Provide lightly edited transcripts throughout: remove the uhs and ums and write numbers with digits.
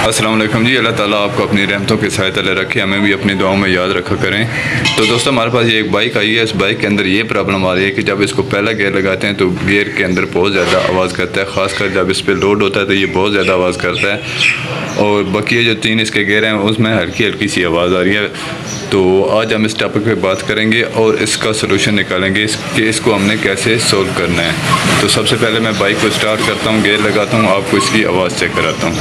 अस्सलाम वालेकुम जी। अल्लाह ताला आपको अपनी रहमतों के साए तले रखे, हमें भी अपनी दुआओं में याद रखा करें। तो दोस्तों हमारे पास ये एक बाइक आई है। इस बाइक के अंदर ये प्रॉब्लम आ रही है कि जब इसको पहला गियर लगाते हैं तो गियर के अंदर बहुत ज़्यादा आवाज़ करता है, ख़ासकर जब इस पर लोड होता है तो ये बहुत ज़्यादा आवाज़ करता है। और बाकी जो 3 इसके गियर हैं उसमें हल्की हल्की सी आवाज़ आ रही है। तो आज हम इस टॉपिक पे बात करेंगे और इसका सलूशन निकालेंगे कि इसको हमने कैसे सोल्व करना है। तो सबसे पहले मैं बाइक को स्टार्ट करता हूँ, गियर लगाता हूँ, आपको इसकी आवाज़ चेक कराता हूँ।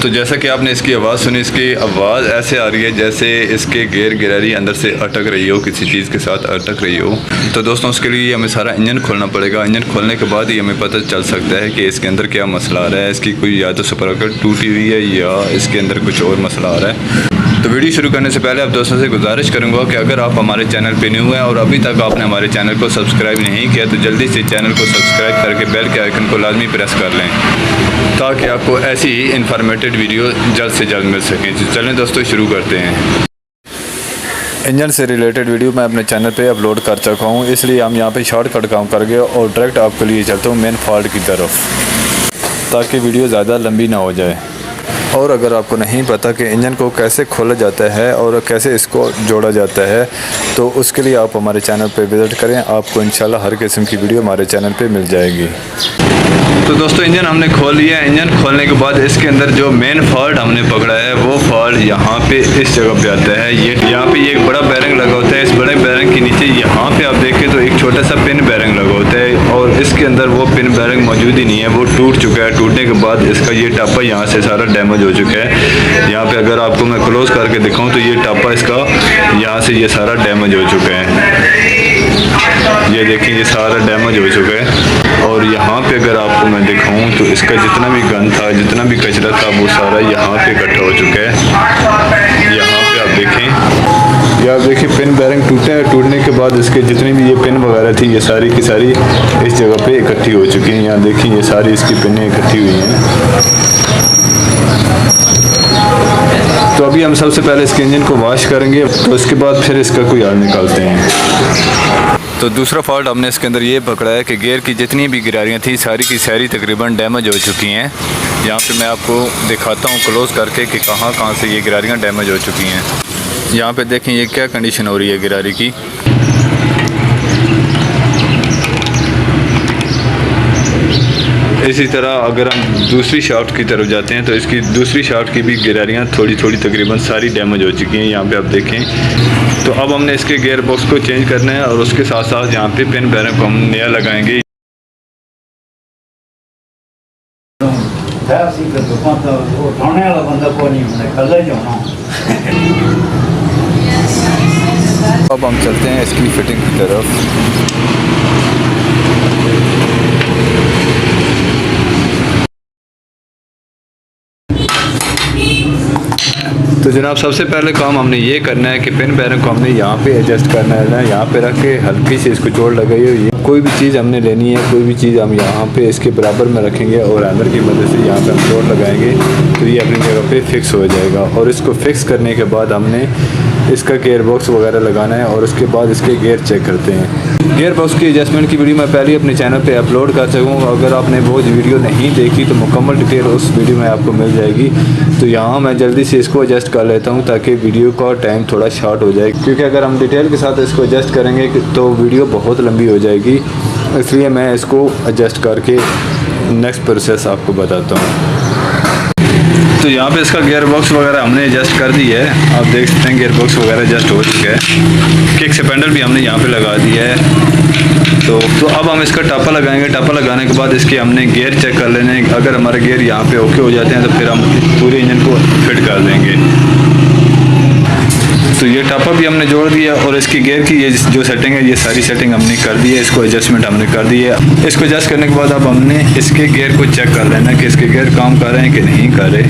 तो जैसा कि आपने इसकी आवाज़ सुनी, इसकी आवाज़ ऐसे आ रही है जैसे इसके गियर गिरारी अंदर से अटक रही हो, किसी चीज़ के साथ अटक रही हो। तो दोस्तों उसके लिए हमें सारा इंजन खोलना पड़ेगा। इंजन खोलने के बाद ही हमें पता चल सकता है कि इसके अंदर क्या मसला आ रहा है। इसकी कोई या तो स्प्रोकेट टूटी हुई है या इसके अंदर कुछ और मसला आ रहा है। तो वीडियो शुरू करने से पहले आप दोस्तों से गुजारिश करूंगा कि अगर आप हमारे चैनल पे न्यू हैं और अभी तक आपने हमारे चैनल को सब्सक्राइब नहीं किया तो जल्दी से चैनल को सब्सक्राइब करके बेल के आइकन को लाजमी प्रेस कर लें ताकि आपको ऐसी ही इन्फॉर्मेटिव वीडियो जल्द से जल्द मिल सकें। तो चलें दोस्तों शुरू करते हैं। इंजन से रिलेटेड वीडियो मैं अपने चैनल पे अपलोड कर चुका हूँ, इसलिए हम यहाँ पे शॉर्टकट काम करेंगे और डायरेक्ट आपके लिए चलता हूँ मेन फॉल्ट की तरफ, ताकि वीडियो ज़्यादा लंबी ना हो जाए। और अगर आपको नहीं पता कि इंजन को कैसे खोला जाता है और कैसे इसको जोड़ा जाता है तो उसके लिए आप हमारे चैनल पे विज़िट करें, आपको इंशाल्लाह हर किस्म की वीडियो हमारे चैनल पे मिल जाएगी। तो दोस्तों इंजन हमने खोल लिया है। इंजन खोलने के बाद इसके अंदर जो मेन फॉल्ट हमने पकड़ा है वो फॉल्ट यहाँ पे इस जगह पे आता है। ये यहाँ पे एक बड़ा बैरिंग लगा होता है। इस बड़े बैरिंग के नीचे यहाँ पे आप देखें तो एक छोटा सा पिन बैरिंग लगा होता है और इसके अंदर वो पिन बैरिंग मौजूद ही नहीं है, वो टूट चुका है। टूटने के बाद इसका ये टापा यहाँ से सारा डैमेज हो चुका है। यहाँ पे अगर आपको मैं क्लोज करके दिखाऊँ तो ये टापा इसका यहाँ से ये सारा डैमेज हो चुका है। ये देखिए ये सारा डैमेज हो चुका है। और यहाँ पे अगर आपको मैं दिखाऊं तो इसका जितना भी गंद था, जितना भी कचरा था, वो सारा यहाँ पे इकट्ठा हो चुका है। यहाँ पे आप देखें, या देखिए पिन बैरिंग टूटे हैं। टूटने के बाद इसके जितनी भी ये पिन वगैरह थी ये सारी की सारी इस जगह पे इकट्ठी हो चुकी हैं। यहाँ देखिए ये सारी इसकी पिनें इकट्ठी हुई हैं। तो अभी हम सबसे पहले इसके इंजन को वॉश करेंगे, तो उसके बाद फिर इसका कोई हल निकालते हैं। तो दूसरा फॉल्ट हमने इसके अंदर ये पकड़ा है कि गियर की जितनी भी गिरारियाँ थी सारी की सारी तकरीबन डैमेज हो चुकी हैं। यहाँ पे मैं आपको दिखाता हूँ क्लोज करके कि कहाँ कहाँ से ये गिरारियाँ डैमेज हो चुकी हैं। यहाँ पे देखें ये क्या कंडीशन हो रही है गिरारी की। इसी तरह अगर हम दूसरी शाफ्ट की तरफ जाते हैं तो इसकी दूसरी शाफ्ट की भी गिरारियाँ थोड़ी थोड़ी तकरीबन सारी डैमेज हो चुकी हैं। यहाँ पे आप देखें तो अब हमने इसके गियर बॉक्स को चेंज करना है और उसके साथ साथ यहाँ पे पिन बैरिंग को हम नया लगाएंगे। अब हम चलते हैं इसकी फिटिंग की तरफ। तो जनाब सबसे पहले काम हमने ये करना है कि पिन बैरिंग को हमने यहाँ पे एडजस्ट करना है। यहाँ पे रख के हल्की से इसको जोड़ लगाई हुई है। कोई भी चीज़ हमने लेनी है, कोई भी चीज़ हम यहाँ पे इसके बराबर में रखेंगे और हैमर की मदद से यहाँ पे हम जोड़ लगाएंगे तो ये अपनी जगह पे फिक्स हो जाएगा। और इसको फिक्स करने के बाद हमने इसका गियर बॉक्स वगैरह लगाना है और उसके बाद इसके गियर चेक करते हैं। गियर बॉक्स की एडजस्टमेंट की वीडियो मैं पहले अपने चैनल पे अपलोड कर सकूँगा। अगर आपने वो वीडियो नहीं देखी तो मुकम्मल डिटेल उस वीडियो में आपको मिल जाएगी। तो यहाँ मैं जल्दी से इसको एडजस्ट कर लेता हूँ ताकि वीडियो का टाइम थोड़ा शॉर्ट हो जाए, क्योंकि अगर हम डिटेल के साथ इसको एडजस्ट करेंगे तो वीडियो बहुत लंबी हो जाएगी। इसलिए मैं इसको एडजस्ट करके नेक्स्ट प्रोसेस आपको बताता हूँ। तो यहाँ पे इसका गियर बॉक्स वगैरह हमने एडजस्ट कर दी है। आप देख सकते हैं गियर बॉक्स वगैरह एडजस्ट हो चुका है। किक स्पेंडल भी हमने यहाँ पे लगा दिया है। तो अब हम इसका टापा लगाएंगे। टापा लगाने के बाद इसके हमने गियर चेक कर लेने हैं। अगर हमारे गियर यहाँ पे ओके हो जाते हैं तो फिर हम पूरे इंजन को फिट कर देंगे। तो ये टापा भी हमने जोड़ दिया और इसकी गियर की ये जो सेटिंग है ये सारी सेटिंग हमने कर दी है। इसको एडजस्टमेंट हमने कर दी है। इसको एडजस्ट करने के बाद अब हमने इसके गियर को चेक कर लेना कि इसके गियर काम कर रहे हैं कि नहीं कर रहे।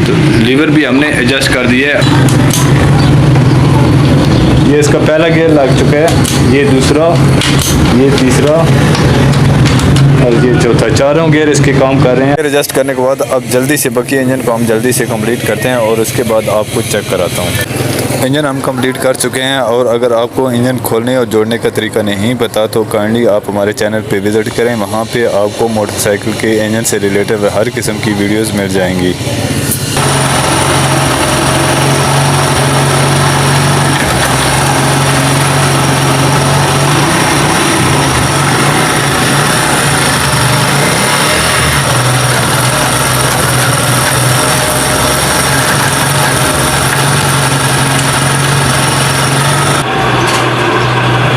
तो लीवर भी हमने एडजस्ट कर दिया है। ये इसका पहला गियर लग चुका है, ये दूसरा, ये तीसरा और ये चौथा। चारों गियर इसके काम कर रहे हैं। एडजस्ट करने के बाद अब जल्दी से बाकी इंजन को हम जल्दी से कंप्लीट करते हैं और उसके बाद आपको चेक कराता हूँ। इंजन हम कंप्लीट कर चुके हैं, और अगर आपको इंजन खोलने और जोड़ने का तरीका नहीं पता तो काइंडली आप हमारे चैनल पे विज़िट करें। वहाँ पे आपको मोटरसाइकिल के इंजन से रिलेटेड हर किस्म की वीडियोस मिल जाएंगी।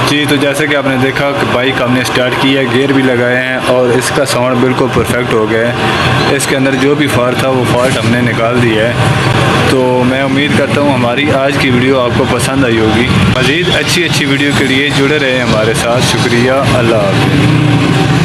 जी, तो जैसे कि आपने देखा कि बाइक हमने स्टार्ट की है, गियर भी लगाए हैं और इसका साउंड बिल्कुल परफेक्ट हो गया है। इसके अंदर जो भी फॉल्ट था वो फॉल्ट हमने निकाल दिया है। तो मैं उम्मीद करता हूँ हमारी आज की वीडियो आपको पसंद आई होगी। मज़ीद अच्छी वीडियो के लिए जुड़े रहे हमारे साथ। शुक्रिया, अल्लाह हाफ़िज़।